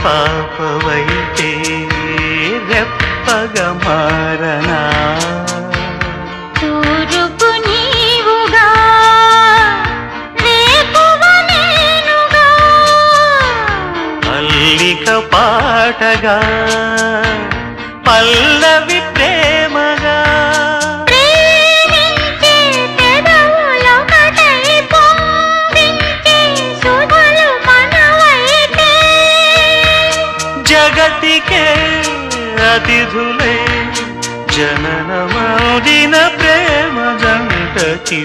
పాపవైతే రెప్పగా మారనా తూరుపు నీవుగా రేపువ నేనుగా అల్లిక పాటగా పల్లవి ప్రేమగా ప్రేమించే పెదవులొకటై పొంగించే సుధలు మనవైతే జగతికే అతిథులే జననమౌదిన ప్రేమ జంటకి